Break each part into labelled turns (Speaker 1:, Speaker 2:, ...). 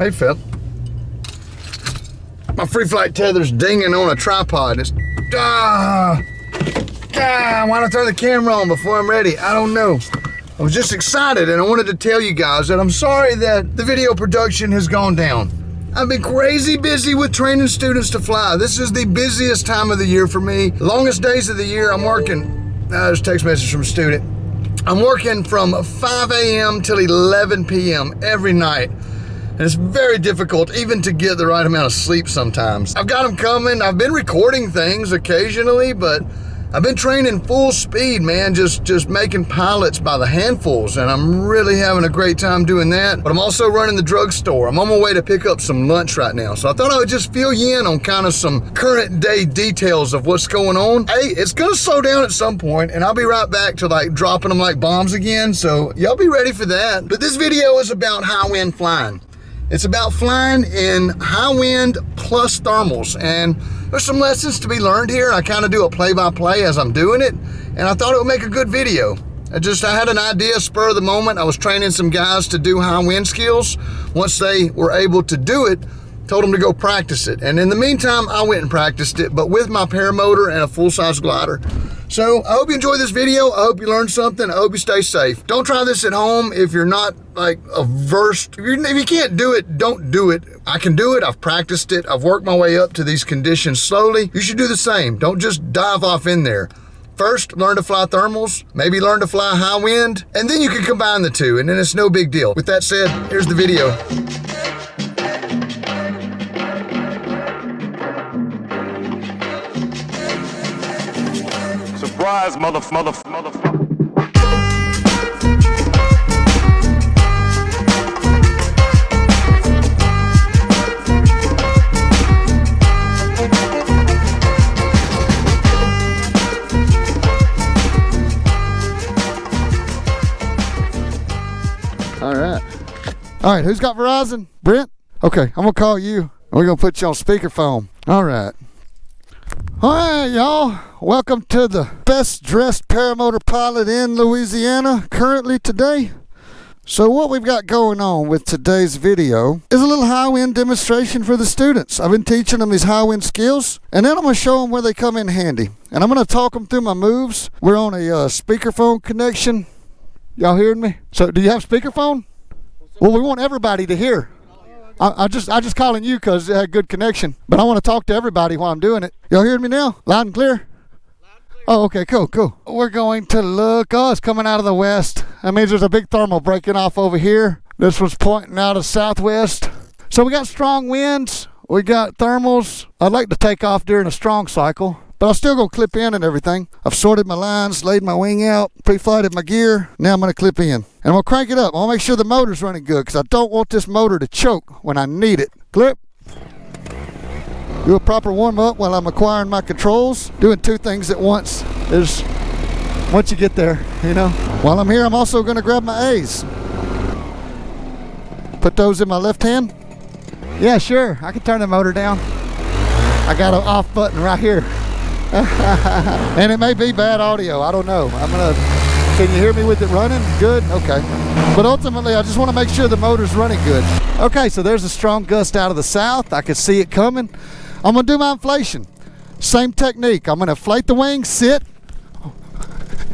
Speaker 1: Hey, Phil. My free flight tether's dinging on a tripod. It's, why don't I turn the camera on before I'm ready? I don't know. I was just excited and I wanted to tell you guys that I'm sorry that the video production has gone down. I've been crazy busy with training students to fly. This is the busiest time of the year for me. Longest days of the year, I'm working. There's a text message from a student. I'm working from 5 a.m. till 11 p.m. every night. And it's very difficult even to get the right amount of sleep sometimes. I've got them coming. I've been recording things occasionally, but I've been training full speed, man, just making pilots by the handfuls, and I'm really having a great time doing that. But I'm also running the drugstore. I'm on my way to pick up some lunch right now. So I thought I would just fill you in on kind of some current day details of what's going on. Hey, it's gonna slow down at some point, and I'll be right back to like dropping them like bombs again. So y'all be ready for that. But this video is about high wind flying. It's about flying in high wind plus thermals, and there's some lessons to be learned here. I kind of do a play-by-play as I'm doing it, and I thought it would make a good video. I had an idea, spur of the moment. I was training some guys to do high wind skills. Once they were able to do it, told them to go practice it. And in the meantime, I went and practiced it, but with my paramotor and a full-size glider. So I hope you enjoy this video. I hope you learned something. I hope you stay safe. Don't try this at home if you're not like averse. If you can't do it, don't do it. I can do it. I've practiced it. I've worked my way up to these conditions slowly. You should do the same. Don't just dive off in there. First, learn to fly thermals, maybe learn to fly high wind, and then you can combine the two, and then it's no big deal. With that said, here's the video.
Speaker 2: Surprise, motherfucker.
Speaker 1: All right, who's got Verizon? Brent? Okay, I'm gonna call you. We're gonna put you on speakerphone. All right, y'all. Welcome to the best dressed paramotor pilot in Louisiana currently today. So what we've got going on with today's video is a little high wind demonstration for the students. I've been teaching them these high wind skills, and then I'm gonna show them where they come in handy. And I'm gonna talk them through my moves. We're on a speakerphone connection. Y'all hearing me? So do you have speakerphone? Well, we want everybody to hear. I just calling you because it had good connection, but I want to talk to everybody while I'm doing it. Y'all hearing me now? Loud and clear? Oh, okay, cool. We're going to look. Oh, it's coming out of the west. That means there's a big thermal breaking off over here. This one's pointing out of southwest. So we got strong winds. We got thermals. I'd like to take off during a strong cycle, but I'm still going to clip in and everything. I've sorted my lines, laid my wing out, pre-flighted my gear. Now I'm going to clip in. And I'm going to crank it up. I want to make sure the motor's running good because I don't want this motor to choke when I need it. Clip. Do a proper warm-up while I'm acquiring my controls. Doing two things at once. Once you get there, you know. While I'm here, I'm also going to grab my A's. Put those in my left hand. Yeah, sure. I can turn the motor down. I got an off button right here. And it may be bad audio. I don't know. Can you hear me with it running? Good? Okay. But ultimately, I just want to make sure the motor's running good. Okay, so there's a strong gust out of the south. I can see it coming. I'm going to do my inflation. Same technique. I'm going to inflate the wing, sit.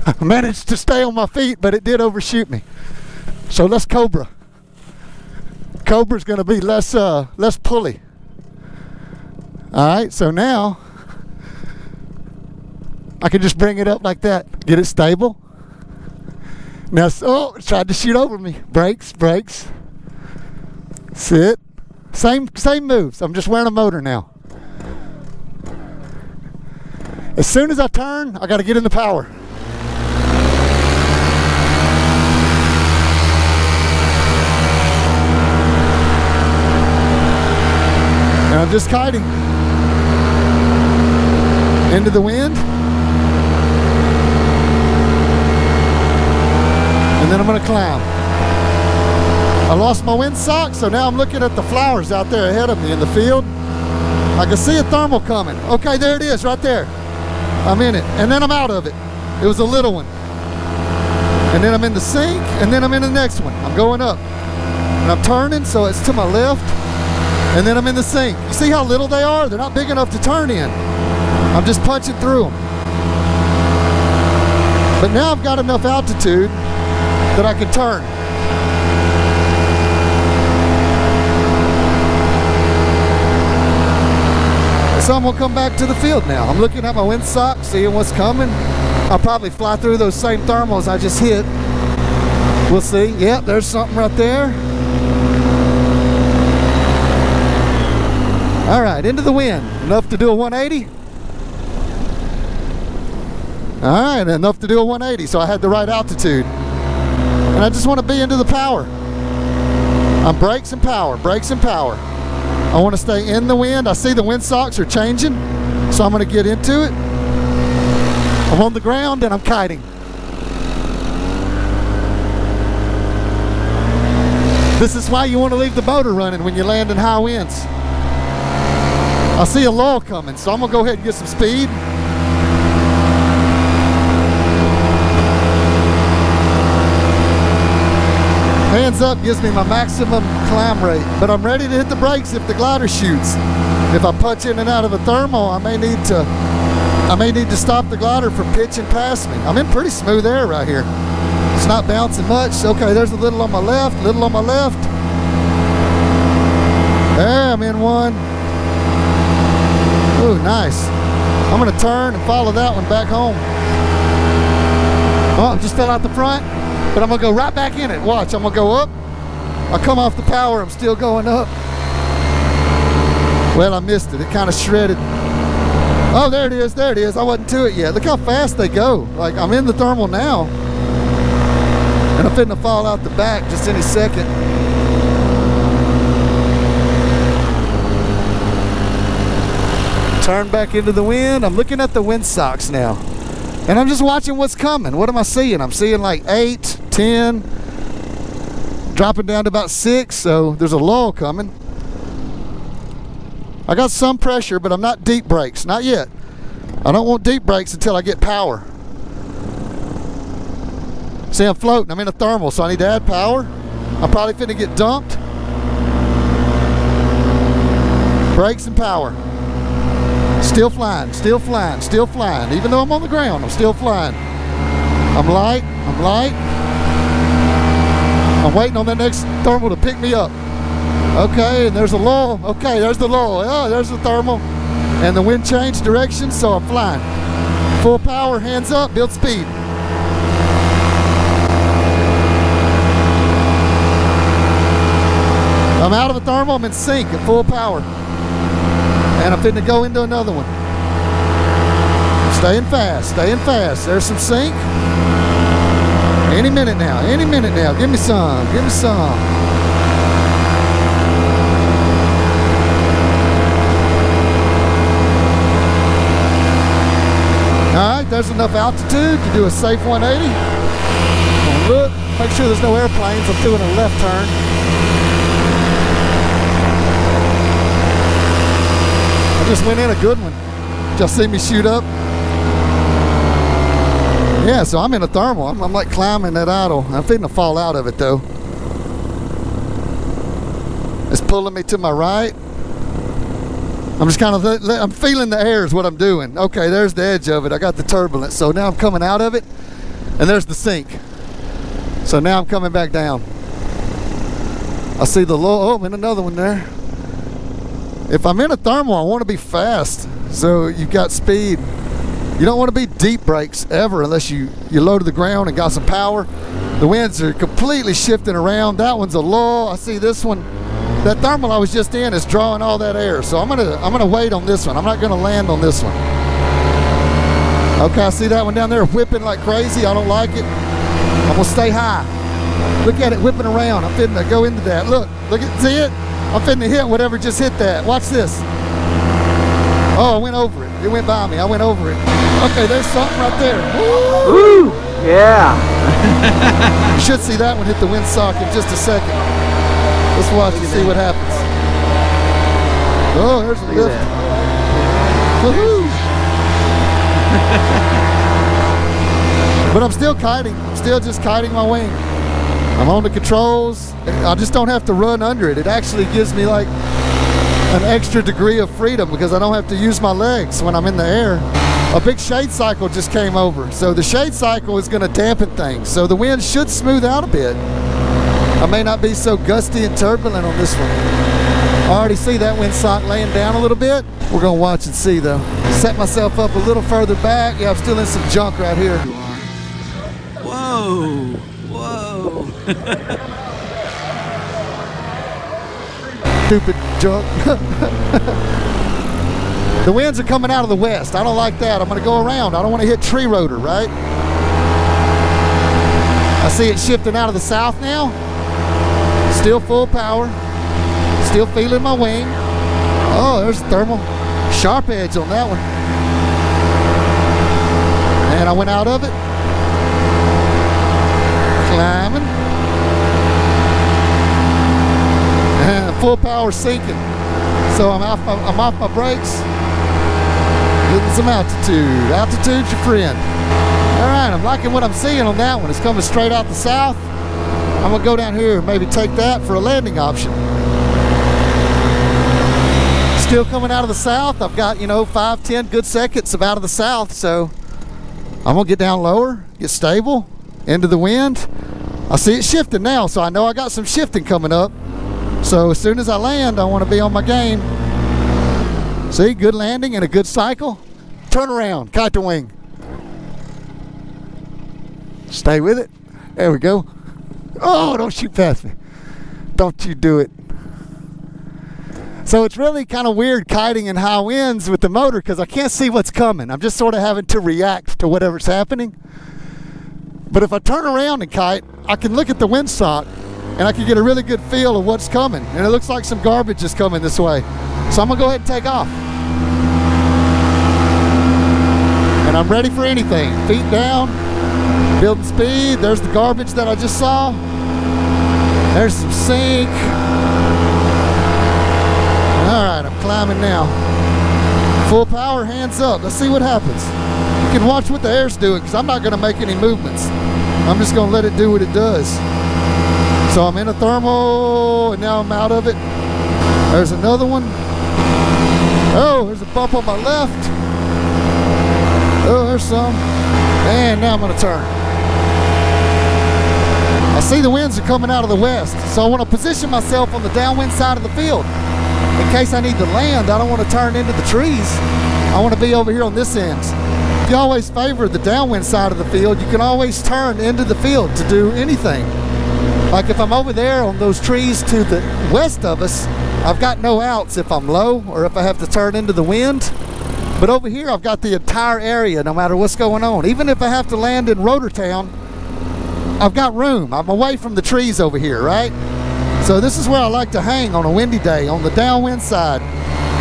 Speaker 1: I managed to stay on my feet, but it did overshoot me. So let's Cobra. Cobra's going to be less pulley. All right, so now I can just bring it up like that. Get it stable. Now, it tried to shoot over me. Brakes. Sit. Same moves. I'm just wearing a motor now. As soon as I turn, I got to get in the power. And I'm just kiting. Into the wind. And then I'm going to climb. I lost my windsock, so now I'm looking at the flowers out there ahead of me in the field. I can see a thermal coming. Okay, there it is right there. I'm in it, and then I'm out of it. It was a little one. And then I'm in the sink, and then I'm in the next one. I'm going up. And I'm turning, so it's to my left.
Speaker 3: and then I'm in the sink. You see how little they are? They're not big enough to turn in. I'm just punching through them. But now I've got enough altitude that I can turn. So I'm gonna come back to the field now. I'm looking at my windsock, seeing what's coming. I'll probably fly through those same thermals I just hit. We'll see. Yep, there's something right there. All right, into the wind. Enough to do a 180. All right, enough to do a 180, so I had the right altitude. And I just want to be into the power. I'm brakes and power, brakes and power. I want to stay in the wind. I see the windsocks are changing, so I'm going to get into it. I'm on the ground and I'm kiting. This is why you want to leave the motor running when you land in high winds. I see a lull coming, so I'm going to go ahead and get some speed. Hands up gives me my maximum climb rate, but I'm ready to hit the brakes if the glider shoots. If I punch in and out of a thermal, I may need to stop the glider from pitching past me. I'm in pretty smooth air right here. It's not bouncing much. Okay, there's a little on my left, little on my left. There, I'm in one. Ooh, nice. I'm gonna turn and follow that one back home. Oh, I just fell out the front. But I'm gonna go right back in it. Watch, I'm gonna go up. I come off the power, I'm still going up. Well, I missed it. It kind of shredded. Oh, there it is, there it is. I wasn't to it yet. Look how fast they go. Like, I'm in the thermal now. And I'm fitting to fall out the back just any second. Turn back into the wind. I'm looking at the windsocks now. And I'm just watching what's coming. What am I seeing? I'm seeing like 8, 10, dropping down to about 6, so there's a lull coming. I got some pressure, but I'm not deep brakes, not yet. I don't want deep brakes until I get power. See, I'm floating, I'm in a thermal, so I need to add power. I'm probably finna get dumped. Brakes and power. Still flying, still flying, still flying. Even though I'm on the ground, I'm still flying. I'm light, I'm light. I'm waiting on the next thermal to pick me up. Okay, and there's a lull. Okay, there's the lull. Oh, there's the thermal. And the wind changed direction, so I'm flying. Full power, hands up, build speed. I'm out of a thermal, I'm in sync at full power. And I'm fitting to go into another one. Staying fast, staying fast. There's some sync. Any minute now, any minute now. Give me some, give me some. All right, there's enough altitude to do a safe 180. Look, make sure there's no airplanes. I'm doing a left turn. Just went in a good one. Just see me shoot up. Yeah, so I'm in a thermal. I'm like climbing that idle. I'm fitting to fall out of it though. It's pulling me to my right. I'm just kind of, I'm feeling the air is what I'm doing. Okay, there's the edge of it. I got the turbulence. So now I'm coming out of it, and there's the sink. So now I'm coming back down. I see the low, oh, I'm in another one there. If I'm in a thermal, I want to be fast, so you've got speed. You don't want to be deep brakes ever unless you're low to the ground and got some power. The winds are completely shifting around. That one's a lull. I see this one. That thermal I was just in is drawing all that air, so I'm gonna wait on this one. I'm not gonna land on this one. Okay, I see that one down there whipping like crazy. I don't like it. I'm gonna stay high. Look at it whipping around. I'm fitting to go into that. Look at, see it? I'm fitting to hit whatever just hit that. Watch this. Oh, I went over it. It went by me. I went over it. Okay, there's something right there.
Speaker 4: Woo! Yeah.
Speaker 3: You should see that one hit the windsock in just a second. Let's watch and see what happens. Oh, there's a lift. Woohoo! But I'm still kiting. I'm still just kiting my wing. I'm on the controls. I just don't have to run under it. It actually gives me like an extra degree of freedom because I don't have to use my legs when I'm in the air. A big shade cycle just came over, so the shade cycle is going to dampen things, so the wind should smooth out a bit. I may not be so gusty and turbulent on this one. I already see that windsock laying down a little bit. We're going to watch and see though. Set myself up a little further back. Yeah, I'm still in some junk right here.
Speaker 5: Whoa, whoa.
Speaker 3: Stupid junk. The winds are coming out of the west. I don't like that. I'm going to go around. I don't want to hit tree rotor, right? I see it shifting out of the south now. Still full power. Still feeling my wing. Oh, there's the thermal. Sharp edge on that one. And I went out of it. Climbing. And full power sinking. So I'm off my brakes. Getting some altitude. Altitude's your friend. All right, I'm liking what I'm seeing on that one. It's coming straight out the south. I'm gonna go down here and maybe take that for a landing option. Still coming out of the south. I've got, 5-10 good seconds of out of the south, so I'm gonna get down lower, get stable, into the wind. I see it shifting now, so I know I got some shifting coming up. So as soon as I land, I want to be on my game. See, good landing and a good cycle. Turn around, kite to wing. Stay with it. There we go. Oh, don't shoot past me. Don't you do it. So it's really kind of weird kiting in high winds with the motor because I can't see what's coming. I'm just sort of having to react to whatever's happening. But if I turn around and kite, I can look at the windsock and I can get a really good feel of what's coming. And it looks like some garbage is coming this way. So I'm gonna go ahead and take off. And I'm ready for anything. Feet down, building speed. There's the garbage that I just saw. There's some sink. All right, I'm climbing now. Full power, hands up. Let's see what happens. You can watch what the air's doing because I'm not gonna make any movements. I'm just gonna let it do what it does. So I'm in a thermal and now I'm out of it. There's another one. Oh, there's a bump on my left. Oh, there's some. And now I'm gonna turn. I see the winds are coming out of the west, so I want to position myself on the downwind side of the field. In case I need to land, I don't want to turn into the trees. I want to be over here on this end. If you always favor the downwind side of the field, you can always turn into the field to do anything. Like if I'm over there on those trees to the west of us, I've got no outs if I'm low or if I have to turn into the wind. But over here, I've got the entire area no matter what's going on. Even if I have to land in Rotor Town, I've got room. I'm away from the trees over here, right? So this is where I like to hang on a windy day, on the downwind side.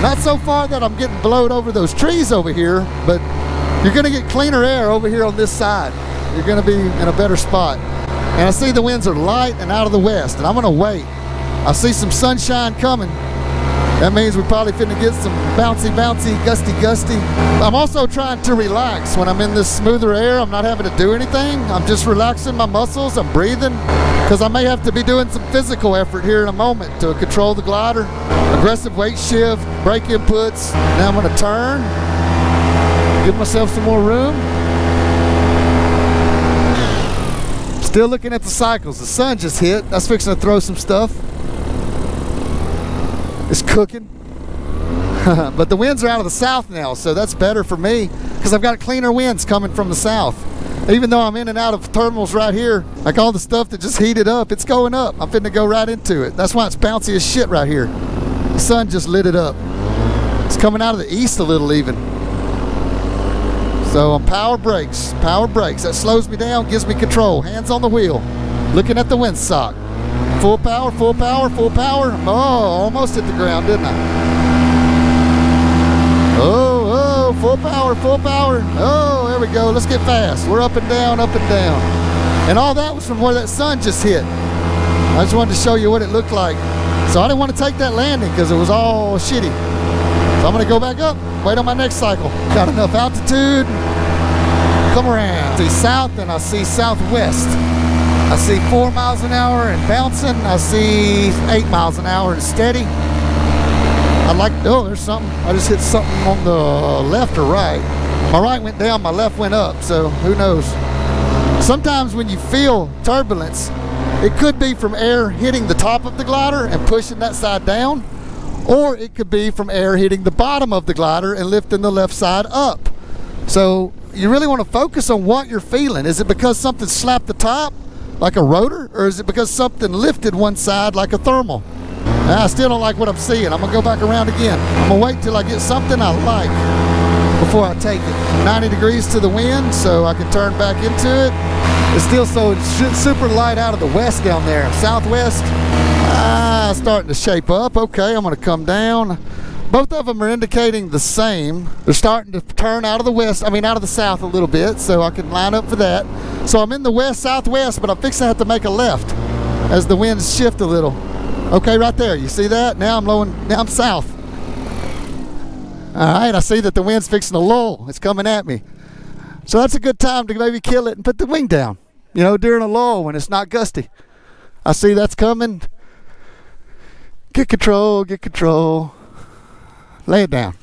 Speaker 3: Not so far that I'm getting blowed over those trees over here, but you're gonna get cleaner air over here on this side. You're gonna be in a better spot. And I see the winds are light and out of the west, and I'm gonna wait. I see some sunshine coming. That means we're probably finna get some bouncy, gusty. I'm also trying to relax when I'm in this smoother air. I'm not having to do anything. I'm just relaxing my muscles. I'm breathing because I may have to be doing some physical effort here in a moment to control the glider. Aggressive weight shift, brake inputs. Now I'm gonna turn, give myself some more room. Still looking at the cycles. The sun just hit. That's fixing to throw some stuff. It's cooking. But the winds are out of the south now, so that's better for me because I've got cleaner winds coming from the south. Even though I'm in and out of thermals right here, like all the stuff that just heated up, it's going up. I'm finna go right into it. That's why it's bouncy as shit right here. The sun just lit it up. It's coming out of the east a little even. So I'm power brakes. That slows me down, gives me control. Hands on the wheel, looking at the windsock. Full power. Oh, almost hit the ground, didn't I? Oh, full power. Oh, there we go. Let's get fast. We're up and down. And all that was from where that sun just hit. I just wanted to show you what it looked like. So I didn't want to take that landing because it was all shitty. So I'm going to go back up, wait on my next cycle. Got enough altitude. Come around. I see south and I see southwest. I see 4 miles an hour and bouncing. I see 8 miles an hour and steady. Oh, there's something. I just hit something on the left or right. My right went down, my left went up, so who knows. Sometimes when you feel turbulence, it could be from air hitting the top of the glider and pushing that side down, or it could be from air hitting the bottom of the glider and lifting the left side up. So you really want to focus on what you're feeling. Is it because something slapped the top like a rotor, or is it because something lifted one side like a thermal? I still don't like what I'm seeing. I'm gonna go back around again. I'm gonna wait till I get something I like before I take it. 90 degrees to the wind, so I can turn back into it. It's still super light out of the west down there. Southwest, starting to shape up. Okay, I'm gonna come down. Both of them are indicating the same. They're starting to turn out of the west, out of the south a little bit, so I can line up for that. So I'm in the west-southwest, but I'm fixing to have to make a left as the winds shift a little. Okay, right there, you see that? Now I'm south. All right, I see that the wind's fixing to lull. It's coming at me. So that's a good time to maybe kill it and put the wing down, during a lull when it's not gusty. I see that's coming. Get control. Lay it down.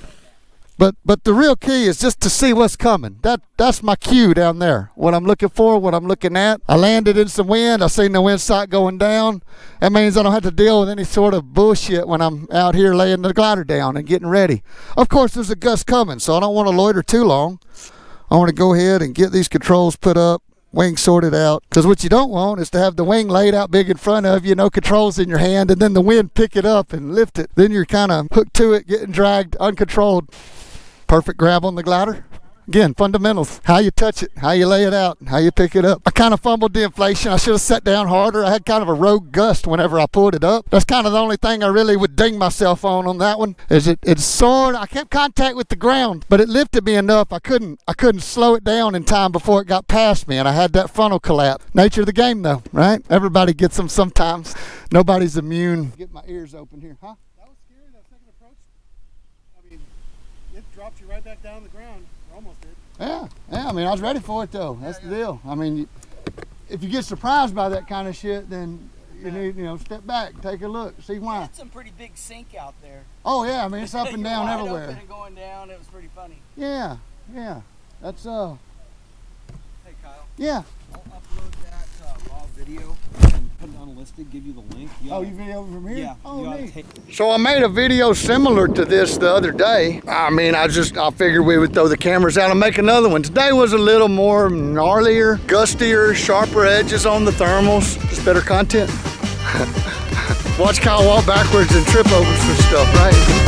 Speaker 3: But the real key is just to see what's coming. That's my cue down there. What I'm looking for, what I'm looking at. I landed in some wind. I seen the wind sight going down. That means I don't have to deal with any sort of bullshit when I'm out here laying the glider down and getting ready. Of course, there's a gust coming, so I don't want to loiter too long. I want to go ahead and get these controls put up, wing sorted out. Because what you don't want is to have the wing laid out big in front of you, no controls in your hand, and then the wind pick it up and lift it. Then you're kind of hooked to it, getting dragged uncontrolled. Perfect grab on the glider. Again, fundamentals. How you touch it, how you lay it out, how you pick it up. I kind of fumbled the inflation. I should have sat down harder. I had kind of a rogue gust whenever I pulled it up. That's kind of the only thing I really would ding myself on that one. Is it soared. I kept contact with the ground, but it lifted me enough. I couldn't slow it down in time before it got past me, and I had that frontal collapse. Nature of the game, though, right? Everybody gets them sometimes. Nobody's immune. Get my ears open here, huh? That was scary. That second approach. It dropped you right back down on the ground. Almost did. Yeah, I was ready for it though. That's the deal. If you get surprised by that kind of shit, then you need, step back, take a look, see why.
Speaker 5: It's some pretty big sink out there.
Speaker 3: Oh yeah, it's up and down everywhere.
Speaker 5: Open and going down, it was pretty funny.
Speaker 3: Yeah. That's
Speaker 5: Hey Kyle.
Speaker 3: Yeah.
Speaker 5: I'll upload that raw video and put it unlisted, give you the link.
Speaker 3: You video from here?
Speaker 5: Yeah.
Speaker 3: Oh, neat. So I made a video similar to this the other day. I figured we would throw the cameras out and make another one. Today was a little more gnarlier, gustier, sharper edges on the thermals. Just better content. Watch Kyle walk backwards and trip over some stuff, right?